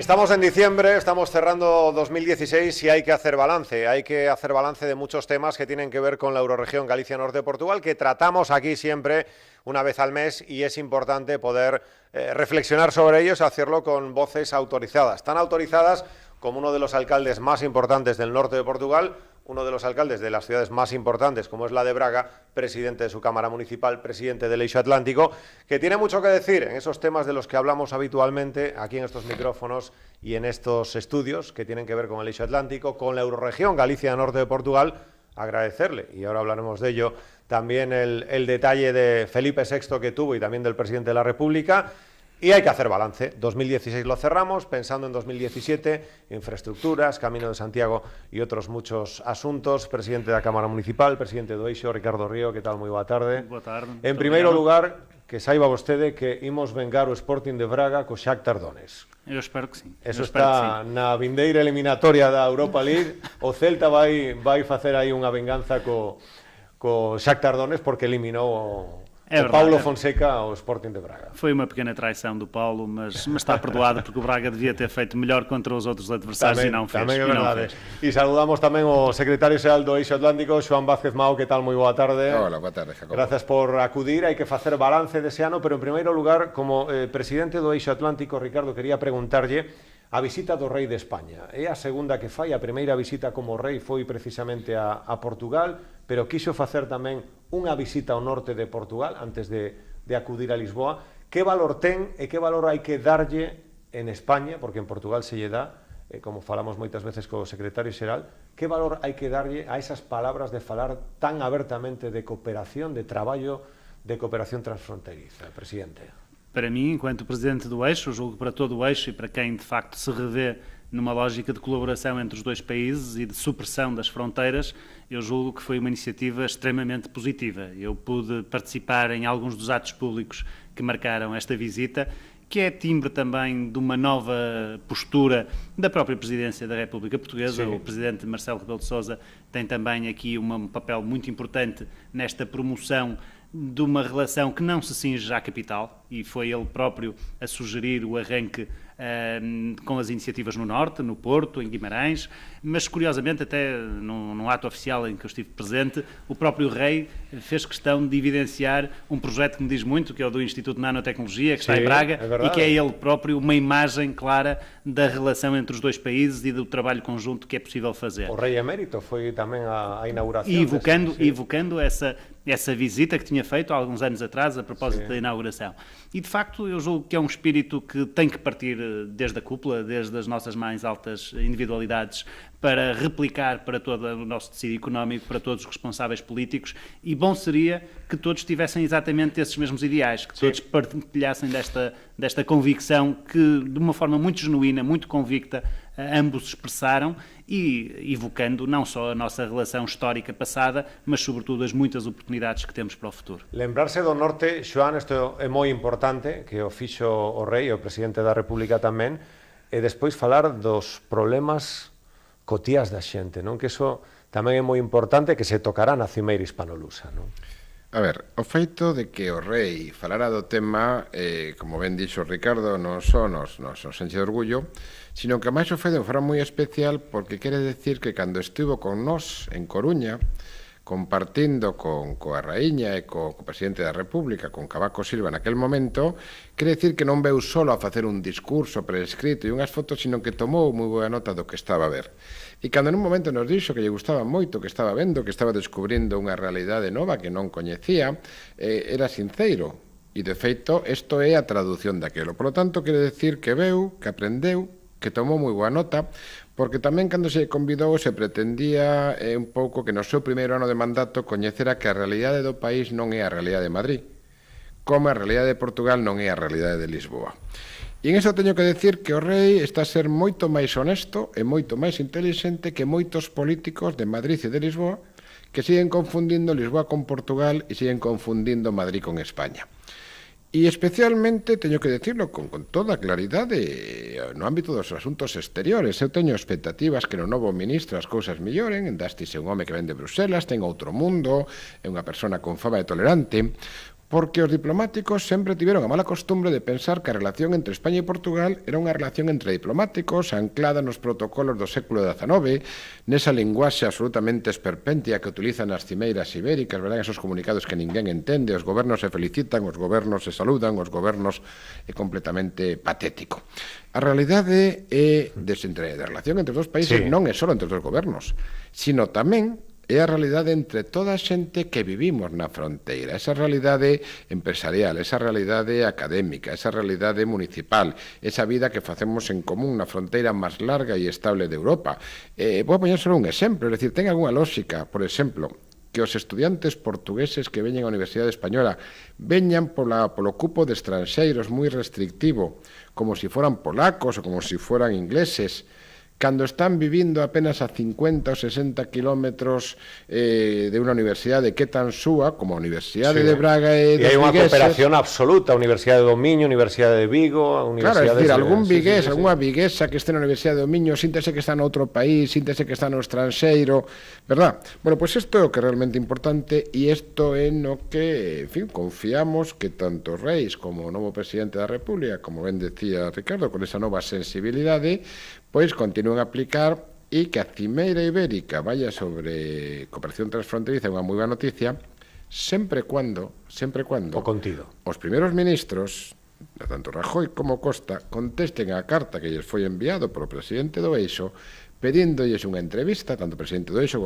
Estamos en diciembre, estamos cerrando 2016 y hay que hacer balance. Hay que hacer balance de muchos temas que tienen que ver con la Eurorregión Galicia Norte de Portugal, que tratamos aquí siempre una vez al mes, y es importante poder reflexionar sobre ellos y hacerlo con voces autorizadas. Tan autorizadas como uno de los alcaldes más importantes del norte de Portugal, uno de los alcaldes de las ciudades más importantes, como es la de Braga, presidente de su Cámara Municipal, presidente del Eixo Atlántico, que tiene mucho que decir en esos temas de los que hablamos habitualmente aquí en estos micrófonos y en estos estudios que tienen que ver con el Eixo Atlántico, con la Eurorregión Galicia Norte de Portugal. Agradecerle, y ahora hablaremos de ello, también el detalle de Felipe VI que tuvo y también del presidente de la República. Y hay que hacer balance. 2016 lo cerramos, pensando en 2017, infraestructuras, Camino de Santiago y otros muchos asuntos. Presidente da Cámara Municipal, presidente do Eixo, Ricardo Río, que tal? Moi boa tarde. Boa tarde. En primeiro lugar, que saiba vostede que imos vengar o Sporting de Braga co Shakhtar Donetsk. Eu espero que sí. Eso está na vindeira eliminatoria da Europa League. O Celta vai facer aí unha venganza co Shakhtar Donetsk porque eliminou o Paulo Fonseca ao Sporting de Braga. Foi uma pequena traição do Paulo, mas está perdoado porque o Braga devia ter feito melhor contra os outros adversários e não fez. Tamén é verdade. E saludamos tamén o secretario xeral do Eixo Atlántico, Xoán Vázquez Mao, que tal? Moi boa tarde. Hola, boa tarde, Jacobo. Gracias por acudir. Hai que facer balance dese ano, pero en primeiro lugar, como presidente do Eixo Atlántico, Ricardo, quería preguntarlle a visita do rei de España. É a segunda que fai, a primeira visita como rei foi precisamente a Portugal, pero quiso facer tamén unha visita ao norte de Portugal antes de acudir a Lisboa. Que valor ten e que valor hai que darlle en España, porque en Portugal se lle dá, como falamos moitas veces co secretario xeral, que valor hai que darlle a esas palabras de falar tan abertamente de cooperación, de traballo, de cooperación transfronteiriza, presidente? Para mim, enquanto presidente do Eixo, julgo para todo o Eixo e para quem de facto se revê numa lógica de colaboração entre os dois países e de supressão das fronteiras, eu julgo que foi uma iniciativa extremamente positiva. Eu pude participar em alguns dos atos públicos que marcaram esta visita, que é timbre também de uma nova postura da própria Presidência da República Portuguesa. Sim. O Presidente Marcelo Rebelo de Sousa tem também aqui um papel muito importante nesta promoção de uma relação que não se cinge à capital, e foi ele próprio a sugerir o arranque com as iniciativas no Norte, no Porto, em Guimarães, mas curiosamente até num ato oficial em que eu estive presente, o próprio rei fez questão de evidenciar um projeto que me diz muito, que é o do Instituto de Nanotecnologia, que está em Braga, e que é ele próprio uma imagem clara da relação entre os dois países e do trabalho conjunto que é possível fazer. O rei emérito foi também a inauguração. E evocando essa visita que tinha feito há alguns anos atrás a propósito da inauguração. E de facto eu julgo que é um espírito que tem que partir desde a cúpula, desde as nossas mais altas individualidades, para replicar para todo o nosso tecido económico, para todos os responsáveis políticos, e bom seria que todos tivessem exatamente esses mesmos ideais, que todos partilhassem desta convicção que, de uma forma muito genuína, muito convicta, ambos expressaram, e evocando não só a nossa relação histórica passada, mas sobretudo as muitas oportunidades que temos para o futuro. Lembrarse do norte, Xoán, isto é moi importante, que o fixo o rei e o presidente da República tamén, e despois falar dos problemas cotías da xente, non? Que iso tamén é moi importante, que se tocará na cimeira hispanolusa, non? A ver, o feito de que o rei falara do tema, como ben dixo Ricardo, non só nos enche de orgullo, sino que máis o fai de forma moi especial, porque quere decir que cando estivo con nós en Coruña, compartindo coa raíña e co presidente da República, con Cavaco Silva naquel momento, quere decir que non veu solo a facer un discurso prescrito e unhas fotos, sino que tomou moi boa nota do que estaba a ver. E cando nun momento nos dixo que lle gustaba moito que estaba vendo, que estaba descubrindo unha realidade nova que non coñecía, era sinceiro. E, de feito, isto é a traducción daquelo. Por lo tanto, quere decir que veu, que aprendeu, que tomou moi boa nota, porque tamén cando se convidou se pretendía un pouco que no seu primeiro ano de mandato coñecera que a realidade do país non é a realidade de Madrid, como a realidade de Portugal non é a realidade de Lisboa. E en iso teño que decir que o rei está a ser moito máis honesto e moito máis intelixente que moitos políticos de Madrid e de Lisboa que siguen confundindo Lisboa con Portugal e siguen confundindo Madrid con España. E especialmente, teño que decirlo con toda claridade, no ámbito dos asuntos exteriores. Eu teño expectativas que no novo ministro as cousas melloren. Dastis é un home que ven de Bruselas, ten outro mundo, é unha persona con fama de tolerante. porque os diplomáticos sempre tiveron a mala costumbre de pensar que a relación entre España e Portugal era unha relación entre diplomáticos anclada nos protocolos do século XIX, nesa linguaxe absolutamente esperpentia que utilizan as cimeiras ibéricas, verdad? Esos comunicados que ninguén entende, os gobernos se felicitan, os gobernos se saludan, os gobernos é completamente patético. A realidade é de relación entre os dos países non é só entre os dos gobernos, sino tamén é a realidade entre toda a xente que vivimos na fronteira, esa realidade empresarial, esa realidade académica, esa realidade municipal, esa vida que facemos en común na fronteira máis larga e estable de Europa. Vou poñer só un exemplo, é dicir, ten algunha lógica, por exemplo, que os estudiantes portugueses que veñen á Universidade Española veñan polo cupo de estranxeiros moi restrictivo, como se foran polacos ou como se foran ingleses, cando están vivindo apenas a 50 ou 60 kilómetros de unha universidade que é tan súa como a Universidade de Braga e dos vigueses. E hai unha cooperación absoluta, a Universidade do Miño, a Universidade de Vigo, a Universidade... Claro, é dicir, algún vigués, algunha viguesa que este na Universidade do Miño síntese que está noutro país, síntese que está no estranxeiro, verdad? Bueno, pois isto é o que é realmente importante e isto é no que, en fin, confiamos que tanto os reis como o novo presidente da República, como ben decía Ricardo, con esa nova sensibilidade, pois continúen a aplicar e que a Cimeira Ibérica vaya sobre cooperación transfronteriza, unha moi boa noticia, sempre cando o contido. Os primeiros ministros, tanto Rajoy como Costa, contesten a carta que lles foi enviado polo presidente do Eixo pedíndolles unha entrevista, tanto o presidente do Eixo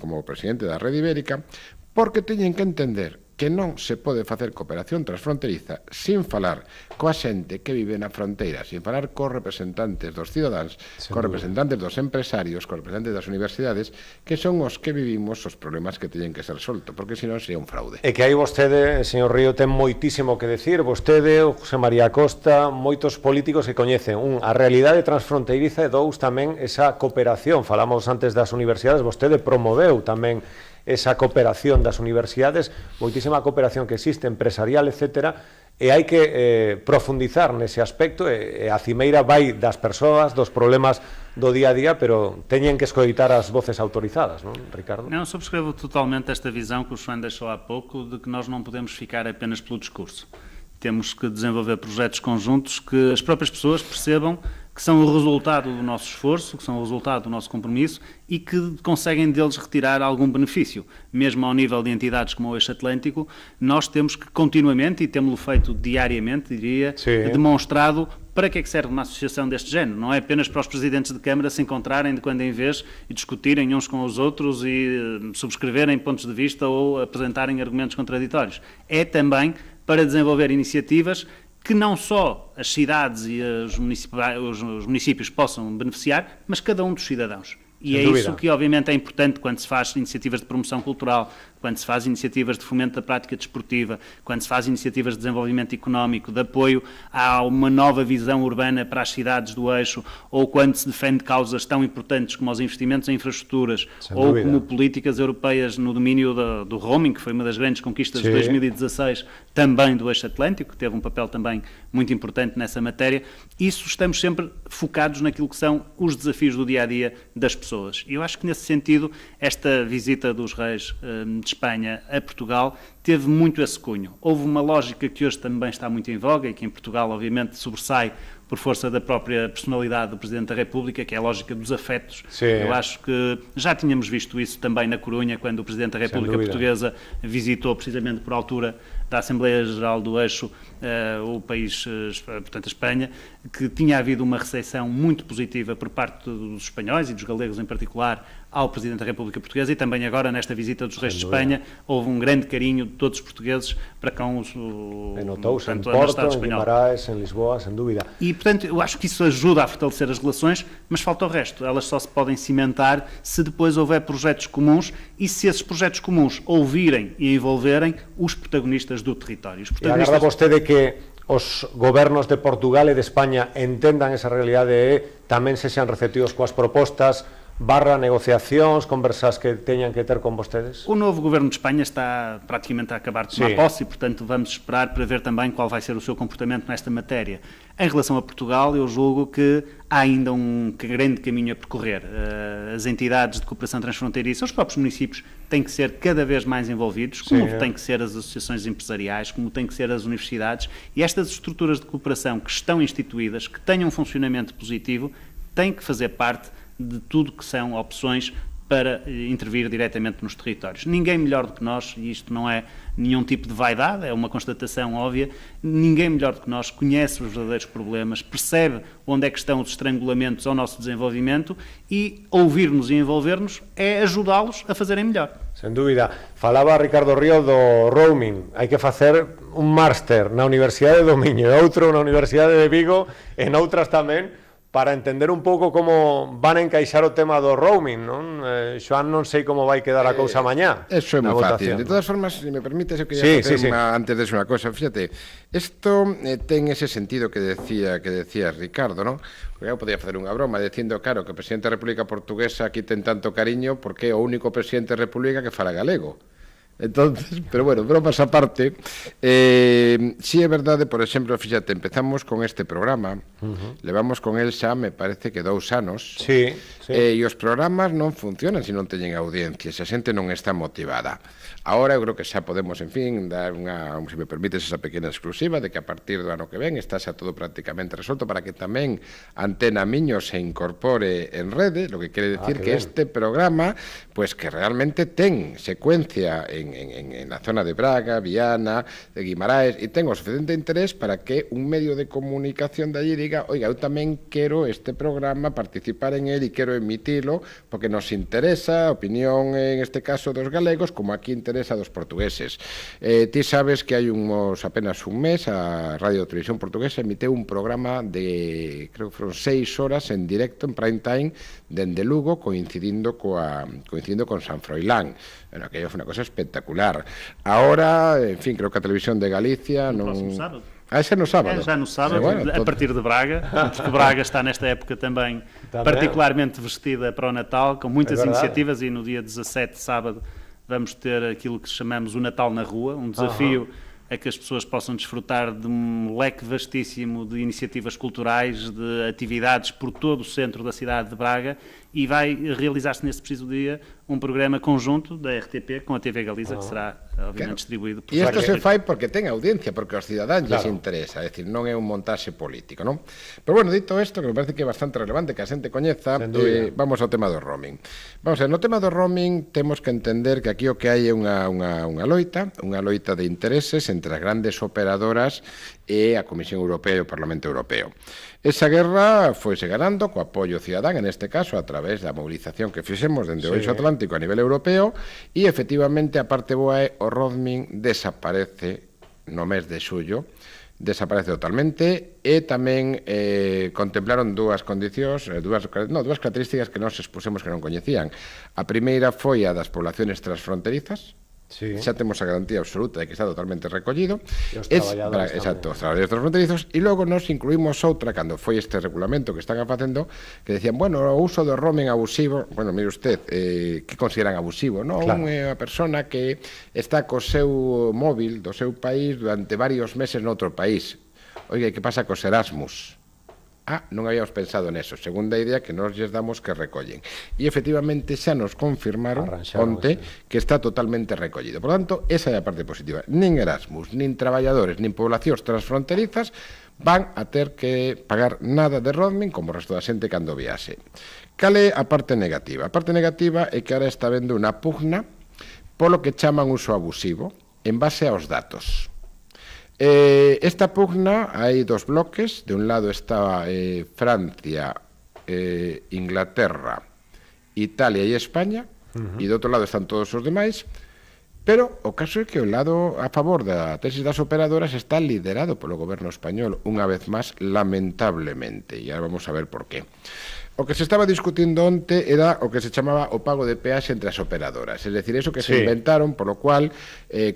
como o presidente da Rede Ibérica, porque teñen que entender que non se pode facer cooperación transfronteriza sin falar coa xente que vive na fronteira, sin falar cos representantes dos cidadáns, cos representantes dos empresarios, cos representantes das universidades, que son os que vivimos os problemas que teñen que ser soltos, porque senón sería un fraude. E que aí vostede, señor Río, ten moitísimo que decir, vostede, José María Costa, moitos políticos que coñecen, a realidade transfronteiriza e dous tamén esa cooperación, falamos antes das universidades, vostede promoveu tamén esa cooperación das universidades, moitísima cooperación que existe, empresarial, etc., e hai que profundizar nese aspecto, e a cimeira vai das persoas, dos problemas do día a día, pero teñen que escoitar as voces autorizadas, non, Ricardo? Não, subscrevo totalmente esta visão que o João deixou há pouco, de que nós não podemos ficar apenas pelo discurso. Temos que desenvolver projetos conjuntos que as próprias pessoas percebam que são o resultado do nosso esforço, que são o resultado do nosso compromisso e que conseguem deles retirar algum benefício. Mesmo ao nível de entidades como o Eixo Atlântico, nós temos que continuamente, e temos-lo feito diariamente, diria, demonstrado para que é que serve uma associação deste género. Não é apenas para os presidentes de Câmara se encontrarem de quando em vez e discutirem uns com os outros e subscreverem pontos de vista ou apresentarem argumentos contraditórios. É também para desenvolver iniciativas que não só as cidades e os municípios possam beneficiar, mas cada um dos cidadãos. E é isso que, obviamente, é importante quando se faz iniciativas de promoção cultural, quando se faz iniciativas de fomento da prática desportiva, quando se faz iniciativas de desenvolvimento económico, de apoio a uma nova visão urbana para as cidades do eixo, ou quando se defende causas tão importantes como os investimentos em infraestruturas, ou como políticas europeias no domínio do roaming, que foi uma das grandes conquistas de 2016, também do Eixo Atlântico, que teve um papel também muito importante nessa matéria. Isso estamos sempre focados naquilo que são os desafios do dia-a-dia das pessoas. E eu acho que, nesse sentido, esta visita dos reis de Espanha a Portugal teve muito esse cunho. Houve uma lógica que hoje também está muito em voga e que em Portugal, obviamente, sobressai por força da própria personalidade do Presidente da República, que é a lógica dos afetos. Eu acho que já tínhamos visto isso também na Corunha, quando o Presidente da República Portuguesa visitou, precisamente por altura da Assembleia Geral do Eixo, o país, portanto a Espanha, que tinha havido uma recepção muito positiva por parte dos espanhóis e dos galegos em particular ao Presidente da República Portuguesa, e também agora nesta visita dos reis de Espanha houve um grande carinho de todos os portugueses para com notou-se em Porto, em Guimarães, em Lisboa, sem dúvida. E, portanto, eu acho que isso ajuda a fortalecer as relações, mas falta o resto. Elas só se podem cimentar se depois houver projetos comuns e se esses projetos comuns ouvirem e envolverem os protagonistas do território. E agarda vostede que os gobernos de Portugal e de España entendan esa realidade e tamén sexan receptivos coas propostas barra negociacións, conversas que teñan que ter con vostedes? O novo governo de Espanha está praticamente a acabar de tomar posse e, portanto, vamos esperar para ver também qual vai ser o seu comportamento nesta matéria. Em relação a Portugal, eu julgo que há ainda um grande caminho a percorrer. As entidades de cooperação transfronteiriça, os próprios municípios, têm que ser cada vez mais envolvidos, como têm que ser as associações empresariais, como têm que ser as universidades, e estas estruturas de cooperação que estão instituídas, que tenham um funcionamento positivo, têm que fazer parte de tudo que são opções para intervir diretamente nos territórios. Ninguém melhor do que nós, e isto não é nenhum tipo de vaidade, é uma constatação óbvia, ninguém melhor do que nós conhece os verdadeiros problemas, percebe onde é que estão os estrangulamentos ao nosso desenvolvimento e ouvir-nos e envolver-nos é ajudá-los a fazerem melhor. Sen dúbida. Falaba Ricardo Río do roaming. Hai que facer un máster na Universidade do Miño e outro na Universidade de Vigo e noutras tamén, para entender un pouco como van a encaixar o tema do roaming, non? Xoan, non sei como vai quedar a cousa mañá. Eso é moi fácil. De todas formas, se me permites, eu quería facer antes de unha cosa. Fíjate, isto ten ese sentido que decía Ricardo, non? Porque eu podía facer unha broma dicindo, claro, que o presidente da República Portuguesa aquí ten tanto cariño porque é o único presidente da República que fala galego. Entonces, pero bueno, bromas aparte, sí é verdade, por exemplo, fíxate, empezamos con este programa, levamos con el xa, me parece que 2 anos, e os programas non funcionan se non teñen audiencia, se a xente non está motivada. Ahora eu creo que xa podemos, en fin, dar unha, se me permites, esa pequena exclusiva de que a partir do ano que ven está xa todo prácticamente resolto para que tamén Antena Miño se incorpore en rede, lo que quere decir que este programa, pues que realmente ten secuencia en la zona de Braga, Viana, de Guimaraes, e ten o suficiente interés para que un medio de comunicación de allí diga, oiga, eu tamén quero este programa, participar en él e quero emitilo, porque nos interesa a opinión, en este caso, dos galegos, como aquí interesa a dos portugueses. Ti sabes que hai apenas un mes a Radio Televisión Portuguesa emiteu un programa de, creo que foron 6 horas en directo, en prime time, dende Lugo, coincidindo con San Froilán. Bueno, aquello foi unha cosa espectacular. Ahora, en fin, creo que a Televisión de Galicia non... Próximo sábado. Ese no sábado. Já no sábado, a partir de Braga, porque Braga está nesta época também particularmente vestida para o Natal, com muitas iniciativas, e no dia 17, sábado, vamos ter aquilo que chamamos o Natal na Rua, um desafio a que as pessoas possam desfrutar de um leque vastíssimo de iniciativas culturais, de atividades por todo o centro da cidade de Braga, e vai realizar-se nesse preciso dia um programa conjunto da RTP com a TV Galiza, que será, obviamente, distribuído por... E isto se fai porque ten audiencia, porque aos cidadáns les interesa, é dicir, non é un montaxe político, non? Pero, bueno, dito isto, que me parece que é bastante relevante que a xente coñeza, vamos ao tema do roaming. Vamos a ver, no tema do roaming temos que entender que aquí o que hai é unha loita de intereses entre as grandes operadoras e a Comisión Europea e o Parlamento Europeo. Esa guerra foise ganando co apoio cidadán, en este caso, a través da movilización que fixemos dende o eixo atlántico a nivel europeo, e, efectivamente, a parte boa é o roaming desaparece no mes de xullo, desaparece totalmente, e tamén contemplaron dúas condicións, dúas características que nós expusemos que non coñecían. A primeira foi a das poblaciones transfronterizas, xa temos a garantía absoluta de que está totalmente recollido, os traballadores transfronterizos, e logo nos incluímos outra, cando foi este regulamento que están facendo, que decían, bueno, o uso do roaming abusivo, bueno, mire usted, que consideran abusivo, non? Unha persona que está co seu móvil do seu país durante varios meses noutro país. Oiga, que pasa cos Erasmus? Non habíamos pensado neso. Segunda idea que nos lles damos que recollen. E, efectivamente, xa nos confirmaron onte que está totalmente recollido. Por tanto, esa é a parte positiva. Nin Erasmus, nin traballadores, nin poblacións transfronterizas van a ter que pagar nada de roaming como o resto da xente cando viaxe. Cal é a parte negativa? A parte negativa é que ahora está vendo unha pugna polo que chaman uso abusivo en base aos datos. Esta pugna, hai dos bloques, de un lado está Francia, Inglaterra, Italia e España, e do outro lado están todos os demais, pero o caso é que o lado a favor da tesis das operadoras está liderado polo goberno español, unha vez máis, lamentablemente, e ahora vamos a ver por qué. O que se estaba discutindo onte era o que se chamaba o pago de peaxe entre as operadoras, es decir, eso que se inventaron, por lo cual,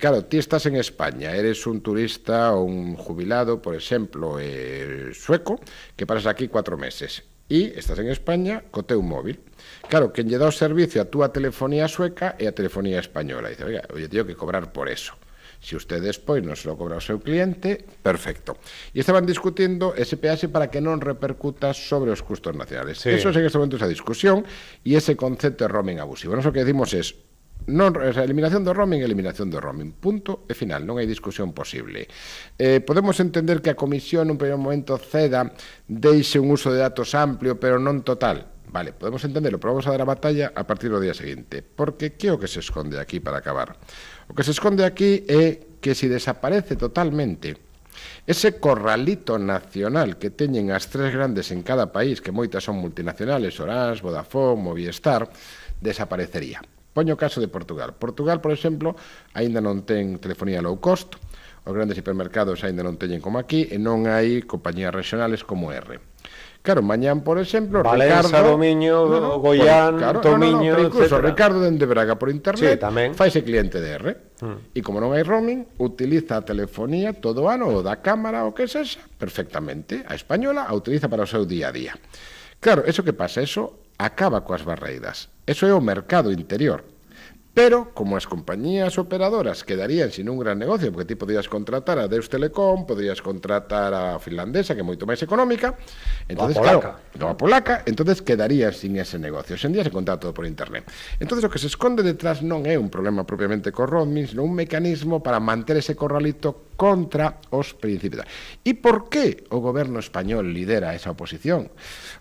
claro, ti estás en España, eres un turista ou un jubilado, por exemplo, sueco, que pasas aquí 4 meses, e estás en España co teu móvil. Claro, quen lle dá o servicio a túa telefonía sueca e a telefonía española. Dice, oiga, eu teño que cobrar por eso. Si usted despois non se lo cobra ao seu cliente, perfecto. E estaban discutindo ese peaxe para que non repercuta sobre os custos nacionales. Sí. Eso é en este momento esa discusión e ese concepto de roaming abusivo. Nos o que decimos é eliminación do roaming, punto e final, non hai discusión posible. Podemos entender que a Comisión nun primeiro momento ceda, deixe un uso de datos amplio, pero non total. Vale, podemos entenderlo, pero vamos a dar a batalla a partir do día seguinte. Porque que é o que se esconde aquí para acabar? O que se esconde aquí é que se desaparece totalmente ese corralito nacional que teñen as tres grandes en cada país, que moitas son multinacionales, Orange, Vodafone, Movistar, desaparecería. Poño o caso de Portugal. Portugal, por exemplo, aínda non ten telefonía low cost, os grandes hipermercados aínda non teñen como aquí, e non hai compañías regionales como R. Claro, mañán, por exemplo, Valencia, Ricardo... Domiño, Goián, Tomiño, pero incluso etcétera. Ricardo dende Braga por internet, sí, faise cliente de R. E como non hai roaming, utiliza a telefonía todo o ano, ou da cámara, ou que sexa, perfectamente. A española a utiliza para o seu día a día. Claro, eso que pasa, eso acaba coas barreiras. Eso é o mercado interior. Pero, como as compañías operadoras quedarían sin un gran negocio, porque ti podías contratar a Deus Telecom, podías contratar a finlandesa, que é moito máis económica, entonces, a polaca, entonces quedarías sin ese negocio. Hoxe en día se contrata todo por internet. Entonces, o que se esconde detrás non é un problema propiamente co roaming, sino un mecanismo para manter ese corralito contra os principios. E por que o goberno español lidera esa oposición?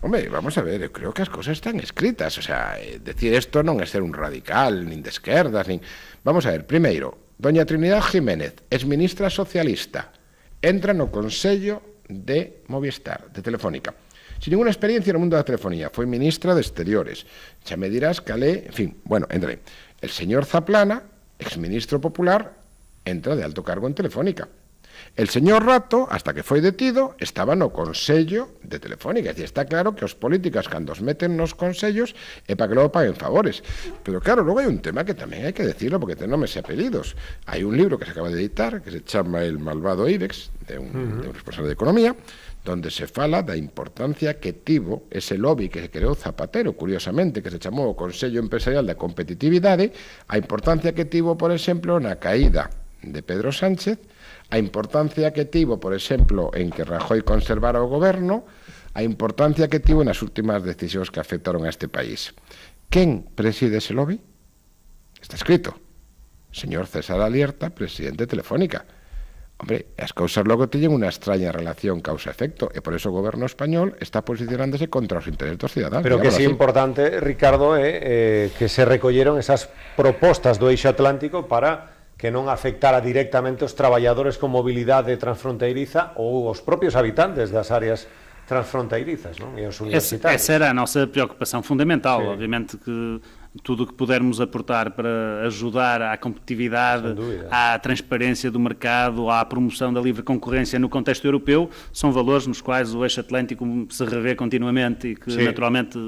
Hombre, vamos a ver, eu creo que as cosas están escritas, o sea, decir isto non é ser un radical, nin de esquerdas, nin... Vamos a ver, primeiro, doña Trinidad Jiménez, exministra socialista, entra no Consello de Movistar, de Telefónica, sin ninguna experiencia no mundo da telefonía, foi ministra de Exteriores, xa me dirás calé, en fin, bueno, entra aí. El señor Zaplana, exministro popular, entra de alto cargo en Telefónica. El señor Rato, hasta que foi detido, estaba no Consello de Telefónica. É dicir, está claro que os políticos, cando os meten nos consellos, é para que logo paguen favores. Pero claro, logo hai un tema que tamén hai que decirlo, porque ten nomes e apelidos. Hai un libro que se acaba de editar, que se chama El malvado IBEX, de un responsable de Economía, donde se fala da importancia que tivo ese lobby que creou Zapatero, curiosamente, que se chamou o Consello Empresarial da Competitividade, a importancia que tivo, por exemplo, na caída de Pedro Sánchez, a importancia que tivo, por exemplo, en que Rajoy conservara o goberno, a importancia que tivo nas últimas decisións que afectaron a este país. Quen preside ese lobby? Está escrito. Señor César Alierta, presidente de Telefónica. Hombre, as cousas logo teñen unha extraña relación causa-efecto, e por eso o goberno español está posicionándose contra os intereses dos cidadáns. Pero que sí importante, Ricardo, que se recolleron esas propostas do Eixo Atlántico para que non afectara directamente os traballadores con mobilidade transfronteiriza ou os propios habitantes das áreas transfronteirizas, non? E os universitarios. Essa era a nossa preocupação fundamental. Sim. Obviamente que tudo o que pudermos aportar para ajudar à competitividade, à transparência do mercado, à promoção da livre concorrência no contexto europeu, são valores nos quais o Eixo Atlântico se revê continuamente e que naturalmente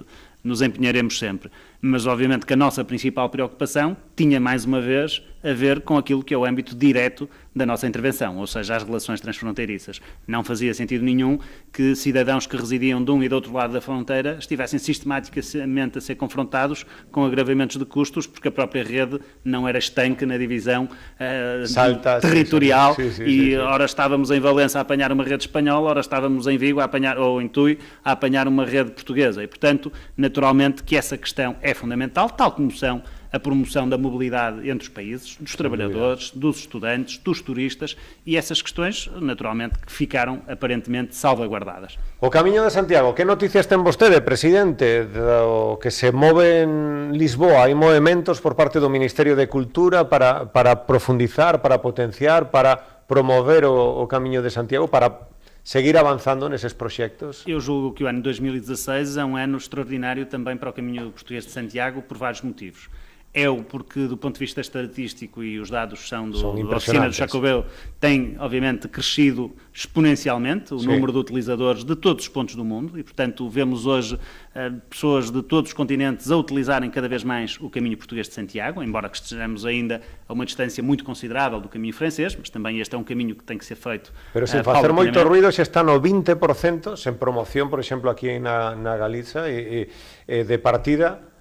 nos empenharemos sempre. Mas obviamente que a nossa principal preocupação tinha mais uma vez a ver com aquilo que é o âmbito direto da nossa intervenção, ou seja, as relações transfronteiriças. Não fazia sentido nenhum que cidadãos que residiam de um e do outro lado da fronteira estivessem sistematicamente a ser confrontados com agravamentos de custos, porque a própria rede não era estanque na divisão territorial, e ora estávamos em Valença a apanhar uma rede espanhola, ora estávamos em Vigo a apanhar, ou em Tui a apanhar uma rede portuguesa. E, portanto, naturalmente que essa questão é fundamental, tal como são a promoção da mobilidade entre os países, dos trabalhadores, dos estudantes, dos turistas, e essas questões, naturalmente, que ficaram aparentemente salvaguardadas. O Camiño de Santiago, que noticias ten vostede, presidente, do que se move en Lisboa? Hai movementos por parte do Ministerio de Cultura para profundizar, para potenciar, para promover o Camiño de Santiago, para seguir avanzando neses proxectos? Eu julgo que o ano 2016 é um ano extraordinário também para o Caminho Português de Santiago por vários motivos. porque do ponto de vista estatístico, e os dados são da oficina do Jacobeu, tem obviamente crescido exponencialmente o número de utilizadores de todos os pontos do mundo, e portanto vemos hoje pessoas de todos os continentes a utilizarem cada vez mais o caminho português de Santiago, embora que estejamos ainda a uma distância muito considerável do caminho francês, mas também este é um caminho que tem que ser feito. Pero sem facer moito ruido, se está no 20% sen promoción, por exemplo, aquí na Galiza, e de partida,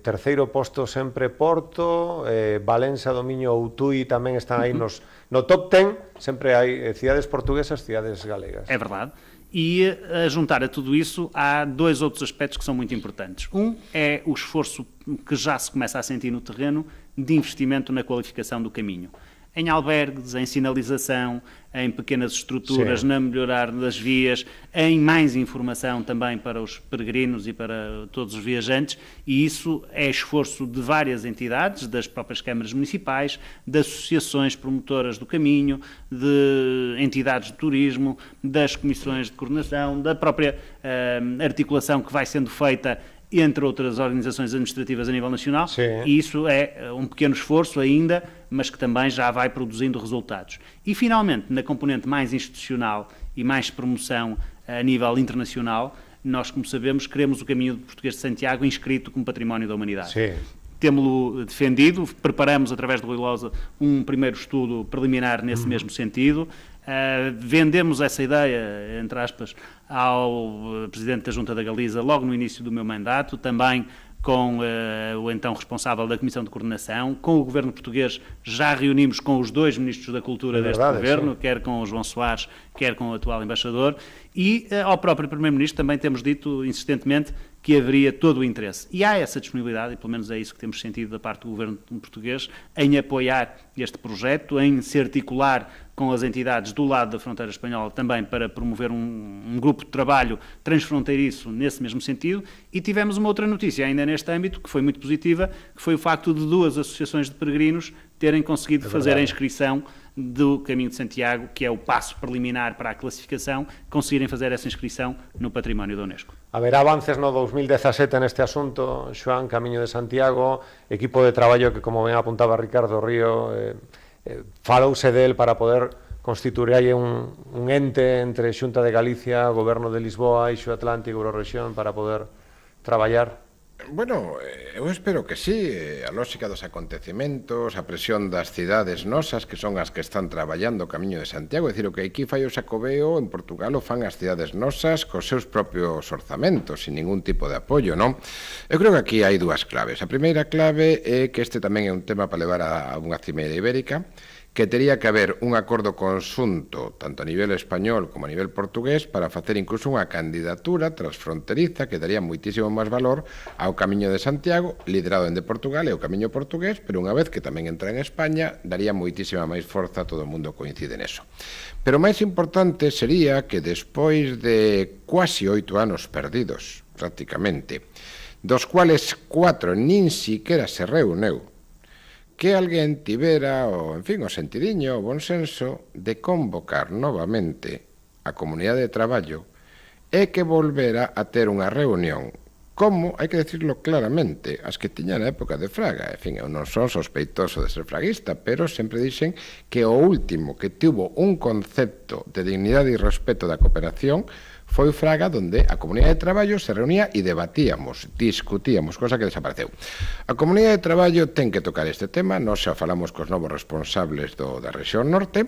terceiro posto sempre Porto, Valença, Domiño ou Tui tamén están aí no top 10, sempre hai cidades portuguesas, cidades galegas. É verdade. E a juntar a tudo isso, há dois outros aspectos que são muito importantes. Um é o esforço que já se começa a sentir no terreno de investimento na qualificação do caminho. Em albergues, em sinalização, em pequenas estruturas, na melhorar das vias, em mais informação também para os peregrinos e para todos os viajantes, e isso é esforço de várias entidades, das próprias câmaras municipais, de associações promotoras do caminho, de entidades de turismo, das comissões de coordenação, da própria articulação que vai sendo feita entre outras organizações administrativas a nível nacional, e isso é um pequeno esforço ainda, mas que também já vai produzindo resultados. E, finalmente, na componente mais institucional e mais promoção a nível internacional, nós, como sabemos, queremos o caminho português de Santiago inscrito como património da humanidade. Temos-lo defendido, preparamos, através do Rui Lousa, um primeiro estudo preliminar nesse mesmo sentido. Vendemos essa ideia, entre aspas, ao Presidente da Junta da Galiza logo no início do meu mandato, também com o então responsável da Comissão de Coordenação, com o Governo português, já reunimos com os dois Ministros da Cultura deste Governo, quer com o João Soares, quer com o atual Embaixador, e ao próprio Primeiro-Ministro também temos dito insistentemente que haveria todo o interesse. E há essa disponibilidade, e pelo menos é isso que temos sentido da parte do Governo português, em apoiar este projeto, em se articular com as entidades do lado da fronteira espanhola também para promover um grupo de trabalho transfronteiriço nesse mesmo sentido. E tivemos uma outra notícia ainda neste âmbito, que foi muito positiva, que foi o facto de duas associações de peregrinos terem conseguido fazer a inscrição do Caminho de Santiago, que é o passo preliminar para a classificação, conseguirem fazer essa inscrição no património da Unesco. Haberá avances no 2017 neste asunto, Xoán, Camiño de Santiago, equipo de traballo que, como ben apuntaba Ricardo Río, falouse del para poder constituir aí un ente entre Xunta de Galicia, Goberno de Lisboa, Eixo Atlántico, Eurorexión, para poder traballar? Bueno, eu espero que sí, a lógica dos acontecementos, a presión das cidades nosas, que son as que están traballando o Camiño de Santiago, é dicir, o que aquí fai o Xacobeo, en Portugal o fan as cidades nosas cos seus propios orzamentos, sin ningún tipo de apoio, non? Eu creo que aquí hai dúas claves. A primeira clave é que este tamén é un tema para levar a unha cimeira ibérica, que tería que haber un acordo conxunto tanto a nivel español como a nivel portugués para facer incluso unha candidatura transfronteriza que daría moitísimo máis valor ao Camiño de Santiago, liderado en de Portugal e o Camiño portugués, pero unha vez que tamén entra en España, daría moitísima máis forza, todo o mundo coincide neso. Pero máis importante sería que despois de quasi 8 anos perdidos, prácticamente, dos cuales 4 nin siquiera se reuneu, que alguén tivera o sentidiño, o bon senso de convocar novamente a comunidade de traballo e que volvera a ter unha reunión como, hai que decirlo claramente, as que tiña na época de Fraga. En fin, eu non son sospeitoso de ser fraguista, pero sempre dixen que o último que tuvo un concepto de dignidade e respeto da cooperación foi Fraga, donde a comunidade de traballo se reunía e debatíamos, discutíamos, cosa que desapareceu. A comunidade de traballo ten que tocar este tema, nós xa falamos cos novos responsables da rexión norte,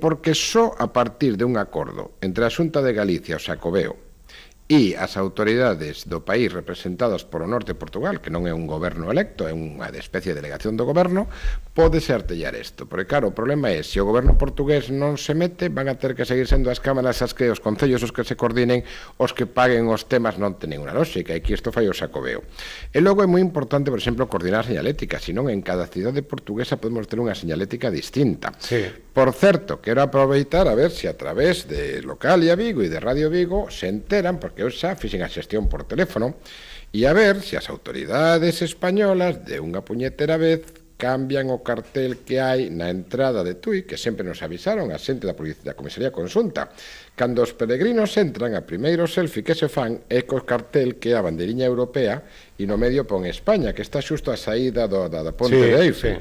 porque só a partir de un acordo entre a Xunta de Galicia, o Xacobeo, e as autoridades do país representadas polo norte de Portugal, que non é un goberno electo, é unha especie de delegación do goberno, pódese artellar isto. Porque, claro, o problema é, se o goberno portugués non se mete, van a ter que seguir sendo as cámaras as que os concellos os que se coordinen, os que paguen os temas, non ten ninguna lógica, e que isto fai o Xacobeo. E logo é moi importante, por exemplo, coordinar a señalética, senón en cada cidade portuguesa podemos ter unha señalética distinta. Por certo, quero aproveitar a ver se a través de Localia Vigo e de Radio Vigo se enteran, porque eu xa fixen a xestión por teléfono, e a ver se as autoridades españolas de unha puñetera vez cambian o cartel que hai na entrada de Tui, que sempre nos avisaron a xente da Comisaría Consunta. Cando os peregrinos entran, a primeiro selfie que se fan é co cartel que é a banderiña europea e no medio pon España, que está xusto a saída da ponte de Eiffel.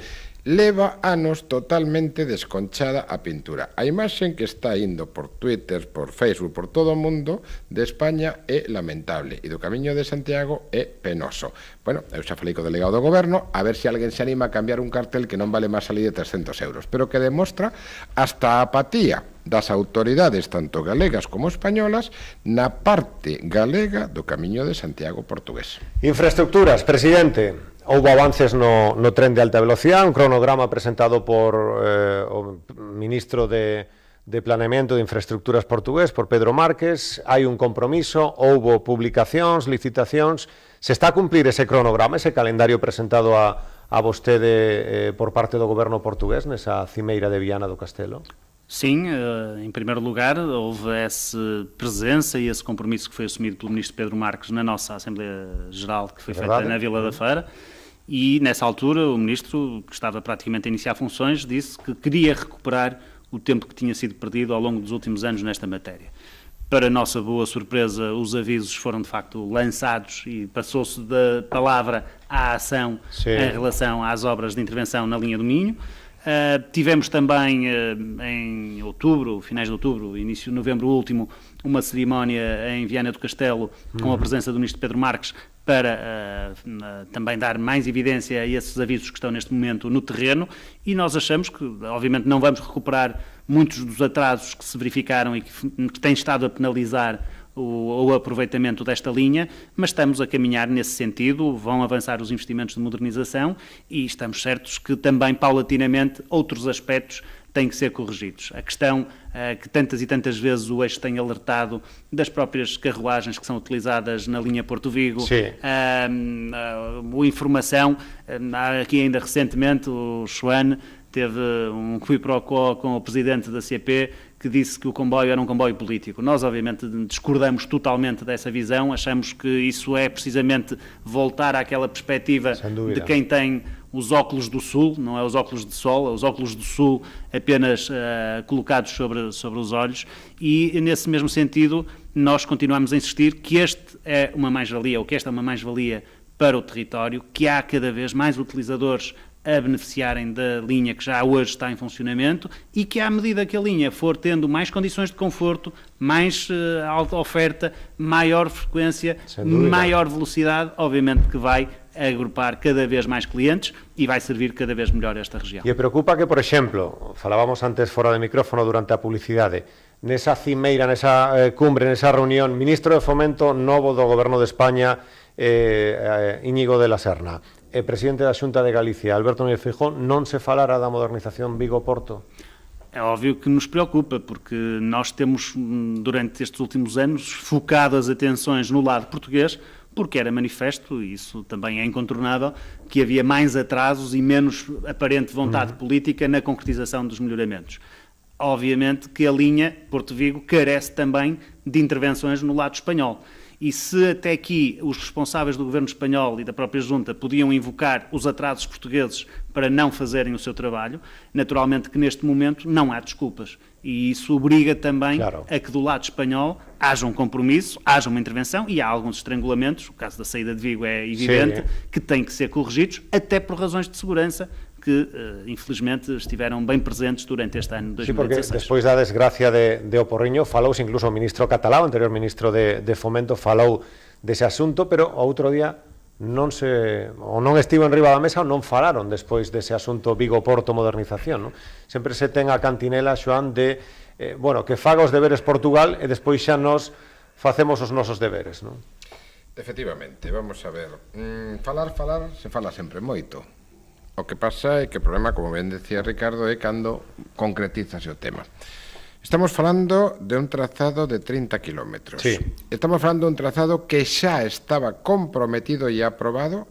Leva anos totalmente desconchada a pintura. A imaxen que está indo por Twitter, por Facebook, por todo o mundo de España é lamentable e do Camiño de Santiago é penoso. Bueno, eu xa falei co delegado do goberno a ver se alguén se anima a cambiar un cartel que non vale máis ali de 300 euros, pero que demostra hasta a apatía das autoridades tanto galegas como españolas na parte galega do Camiño de Santiago portugués. Infraestructuras, presidente. Houbo avances no tren de alta velocidade, un cronograma presentado por o ministro de Planeamento de Infraestructuras portugués, por Pedro Márquez. Hai un compromiso, houbo publicacións, licitacións. Se está a cumplir ese cronograma, ese calendario presentado a vostede por parte do goberno portugués nesa cimeira de Viana do Castelo? Sim, em primeiro lugar, houve essa presença e esse compromisso que foi assumido pelo ministro Pedro Marques na nossa Assembleia Geral, que foi feita na Vila da Feira, e nessa altura o ministro, que estava praticamente a iniciar funções, disse que queria recuperar o tempo que tinha sido perdido ao longo dos últimos anos nesta matéria. Para nossa boa surpresa, os avisos foram de facto lançados e passou-se da palavra à ação em relação às obras de intervenção na linha do Minho. Tivemos também em outubro, finais de outubro, início de novembro último, uma cerimónia em Viana do Castelo com a presença do ministro Pedro Marques para também dar mais evidência a esses avisos que estão neste momento no terreno, e nós achamos que, obviamente, não vamos recuperar muitos dos atrasos que se verificaram e que têm estado a penalizar o aproveitamento desta linha, mas estamos a caminhar nesse sentido, vão avançar os investimentos de modernização e estamos certos que também, paulatinamente, outros aspectos têm que ser corrigidos. A questão que tantas e tantas vezes o eixo tem alertado das próprias carruagens que são utilizadas na linha Porto Vigo, a informação, aqui ainda recentemente o Xuan teve um qui pro quo com o presidente da CP, que disse que o comboio era um comboio político. Nós, obviamente, discordamos totalmente dessa visão, achamos que isso é precisamente voltar àquela perspectiva de quem tem os óculos do Sul, não é os óculos de sol, é os óculos do Sul apenas colocados sobre os olhos, e nesse mesmo sentido nós continuamos a insistir que este é uma mais-valia, ou que esta é uma mais-valia para o território, que há cada vez mais utilizadores a beneficiarem da linha que já hoje está em funcionamento e que, à medida que a linha for tendo mais condições de conforto, mais alta oferta, maior frequência, maior velocidade, obviamente que vai agrupar cada vez mais clientes e vai servir cada vez melhor esta região. E preocupa que, por exemplo, falábamos antes fora de micrófono durante a publicidade, nesa cimeira, nesa cumbre, nesa reunión, ministro de Fomento novo do Goberno de España, Íñigo de la Serna, presidente da Xunta de Galicia, Alberto Núñez Feijóo, non se falara da modernización Vigo-Porto? É óbvio que nos preocupa, porque nós temos, durante estes últimos anos, focado as atenções no lado português, porque era manifesto, e isso também é incontornável, que havia mais atrasos e menos aparente vontade política na concretização dos melhoramentos. Obviamente que a linha Porto Vigo carece também de intervenções no lado espanhol. E se até aqui os responsáveis do governo espanhol e da própria Junta podiam invocar os atrasos portugueses para não fazerem o seu trabalho, naturalmente que neste momento não há desculpas. E isso obriga também a que do lado espanhol haja um compromisso, haja uma intervenção, e há alguns estrangulamentos, o caso da saída de Vigo é evidente, que têm que ser corrigidos, até por razões de segurança, que infelizmente estiveram bem presentes durante este ano de 2016. Sí, porque despois da desgracia de O Porriño falouse, incluso o ministro Catalá, o anterior ministro de Fomento, falou dese asunto, pero o outro día non estivo en riba da mesa ou non falaron despois dese asunto Vigo-Porto modernización, non? Sempre se ten a cantinela, Xoán, de que faga os deberes Portugal e despois xa nos facemos os nosos deberes, non? Efectivamente, vamos a ver, falar, se fala sempre moito. O que pasa é que o problema, como ben decía Ricardo, é cando concretizase o tema. Estamos falando de un trazado de 30 kilómetros. Sí. Estamos falando de un trazado que xa estaba comprometido e aprobado,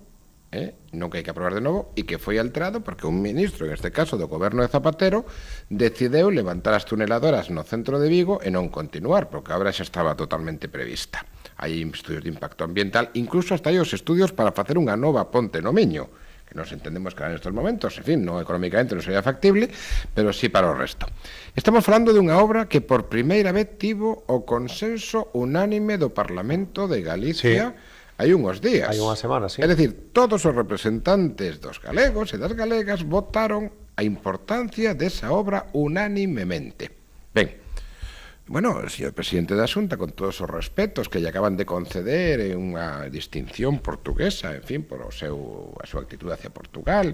non que hai que aprobar de novo, e que foi alterado porque un ministro, en este caso do goberno de Zapatero, decideu levantar as tuneladoras no centro de Vigo e non continuar, porque a obra xa estaba totalmente prevista. Hai estudios de impacto ambiental, incluso hasta hai os estudios para facer unha nova ponte no Miño, que nos entendemos que en estos momentos, en fin, no económicamente non sería factible, pero sí para o resto. Estamos falando dunha obra que por primeira vez tivo o consenso unánime do Parlamento de Galicia hai unhos días. Hai unha semana, sí. É dicir, todos os representantes dos galegos e das galegas votaron a importancia desa obra unánimemente. Ben, bueno, o señor presidente da Xunta, con todos os respetos que lle acaban de conceder unha distinción portuguesa, en fin, por a súa actitud hacia Portugal,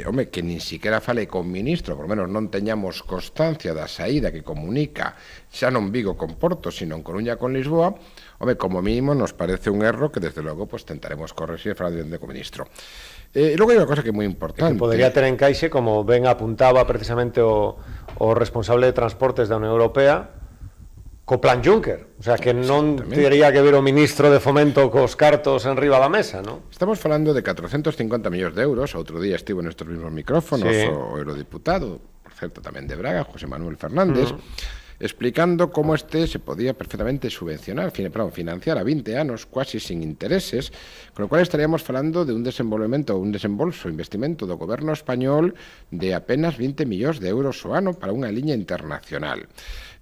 home, que nin siquiera fale con ministro, por lo menos non teñamos constancia da saída que comunica xa non Vigo con Porto, sino en Coruña con Lisboa, home, como mínimo nos parece un erro que desde logo pues, tentaremos corregir falando co ministro. E logo hai unha cosa que é moi importante. Que podería ter encaixe, como ben apuntaba precisamente o responsable de transportes da Unión Europea, co plan Juncker, o sea, que non teria que ver o ministro de Fomento cos cartos en riba da mesa, non? Estamos falando de 450 millóns de euros, outro día estivo nestes mesmos micrófonos o eurodiputado, por certo tamén de Braga, José Manuel Fernández, explicando como se podía perfectamente subvencionar, financiar a 20 anos, quasi sin intereses, con lo cual estaríamos falando de un desenvolvemento, un desembolso, investimento do goberno español de apenas 20 millóns de euros ao ano para unha liña internacional.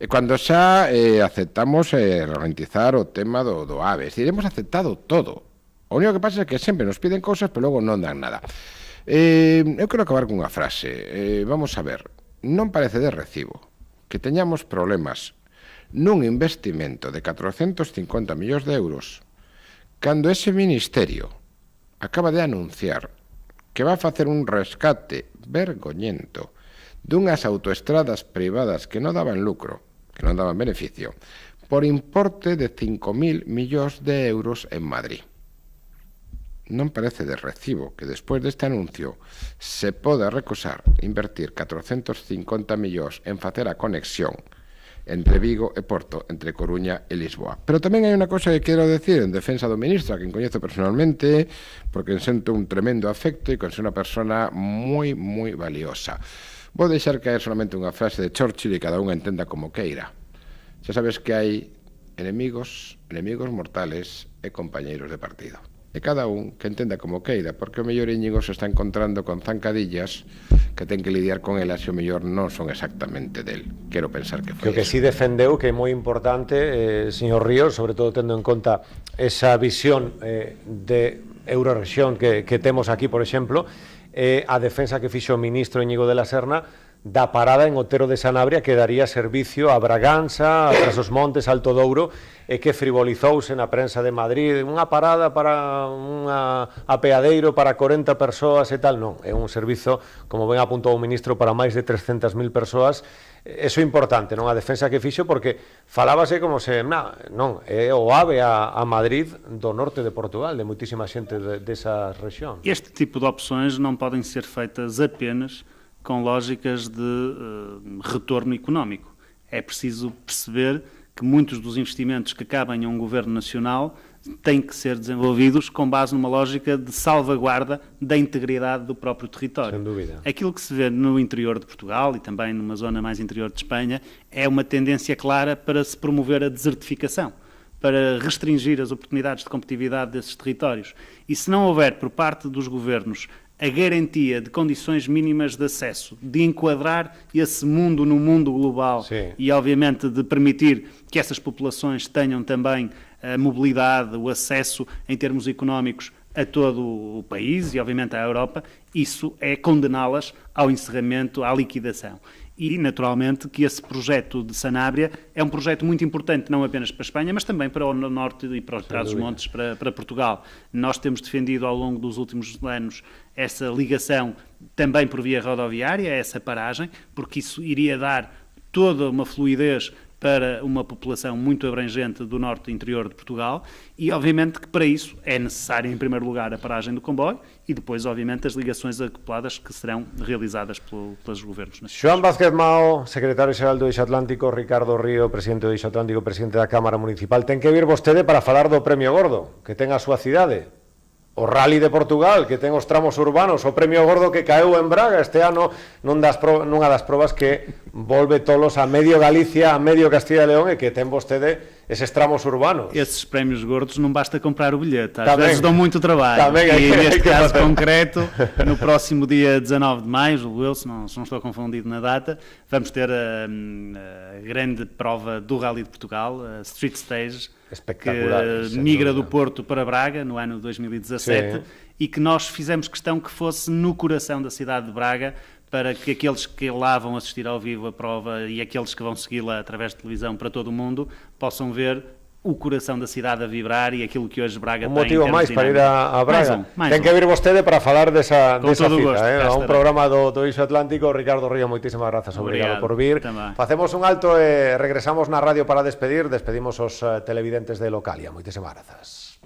Cando xa aceptamos ralentizar o tema do AVE, es decir, hemos aceptado todo. O único que pasa é que sempre nos piden cousas, pero logo non dan nada. Eu quero acabar con unha frase. Vamos a ver, non parece de recibo que teñamos problemas nun investimento de 450 millóns de euros cando ese ministerio acaba de anunciar que va a facer un rescate vergoñento dunhas autoestradas privadas que non daban lucro, que non daban beneficio, por importe de 5.000 millóns de euros en Madrid. Non parece de recibo que despois deste anuncio se poda recusar invertir 450 millóns en facer a conexión entre Vigo e Porto, entre Coruña e Lisboa. Pero tamén hai unha cosa que quero decir en defensa do ministro, a quen coñezo personalmente, porque sento un tremendo afecto e considero unha persona moi, moi valiosa. Vou deixar caer solamente unha frase de Churchill e cada unha entenda como queira. Xa sabes que hai enemigos mortales e compañeiros de partido. E cada un que entenda como queira, porque o mellor Íñigo se está encontrando con zancadillas que ten que lidiar con elas e o mellor non son exactamente del. Quero pensar que foi que sí defendeu, que é moi importante, señor Ríos, sobre todo tendo en conta esa visión de Eurorrexión que temos aquí, por exemplo, a defensa que fixo o ministro Íñigo de la Serna da parada en Otero de Sanabria, que daría servicio a Braganza, a Trás-os-Montes, Alto Douro, e que frivolizouse na prensa de Madrid, unha parada para un apeadeiro para 40 persoas e tal. Non, é un servizo, como ben apuntou o ministro, para máis de 300.000 persoas. Eso é importante, non? A defensa que fixo, porque falábase como se, non, é o AVE a Madrid do norte de Portugal, de moitísima xente desa rexión. Este tipo de opções não podem ser feitas apenas com lógicas de retorno económico. É preciso perceber que muitos dos investimentos que cabem a um governo nacional têm que ser desenvolvidos com base numa lógica de salvaguarda da integridade do próprio território. Sem dúvida. Aquilo que se vê no interior de Portugal e também numa zona mais interior de Espanha é uma tendência clara para se promover a desertificação, para restringir as oportunidades de competitividade desses territórios. E se não houver por parte dos governos a garantia de condições mínimas de acesso, de enquadrar esse mundo no mundo global e, obviamente, de permitir que essas populações tenham também a mobilidade, o acesso em termos económicos a todo o país e, obviamente, à Europa, isso é condená-las ao encerramento, à liquidação. E, naturalmente, que esse projeto de Sanabria é um projeto muito importante, não apenas para a Espanha, mas também para o Norte e para os Trás-os-Montes, para Portugal. Nós temos defendido ao longo dos últimos anos essa ligação também por via rodoviária, essa paragem, porque isso iria dar toda uma fluidez para uma população muito abrangente do norte e interior de Portugal e, obviamente, que para isso é necessário, em primeiro lugar, a paragem do comboio e depois, obviamente, as ligações acopladas que serão realizadas pelos governos nacionais. Joan Vázquez Mao, secretario xeral do Eixo Atlántico, Ricardo Río, presidente do Eixo Atlántico, presidente da Cámara Municipal. Ten que vir vostede para falar do Premio Gordo, que ten a súa cidade. o Rally de Portugal, que ten os tramos urbanos, o premio gordo que caeu en Braga este ano nunha das probas que volve tolos a medio Galicia, a medio Castilla e León, e que ten vostede eses tramos urbanos. Esses prémios gordos não basta comprar o bilhete, às vezes dão muito trabalho. E neste caso concreto, no próximo dia 19 de maio, julgo eu, se não estou confundido na data, vamos ter a grande prova do Rally de Portugal, a Street Stage, que migra do Porto para Braga no ano 2017. Sim. E que nós fizemos questão que fosse no coração da cidade de Braga, para que aqueles que lá vão assistir ao vivo a prova e aqueles que vão segui-la através de televisão para todo o mundo possam ver o coração da cidade a vibrar e aquilo que hoje Braga tem. Motivo máis para ir a Braga. Ten que vir vostede para falar desa cita, a un programa do Eixo Atlántico. Ricardo Río, moitísimas grazas, obrigado por vir. Facemos un alto e regresamos na radio para despedimos os televidentes de Localia. Moitísimas grazas.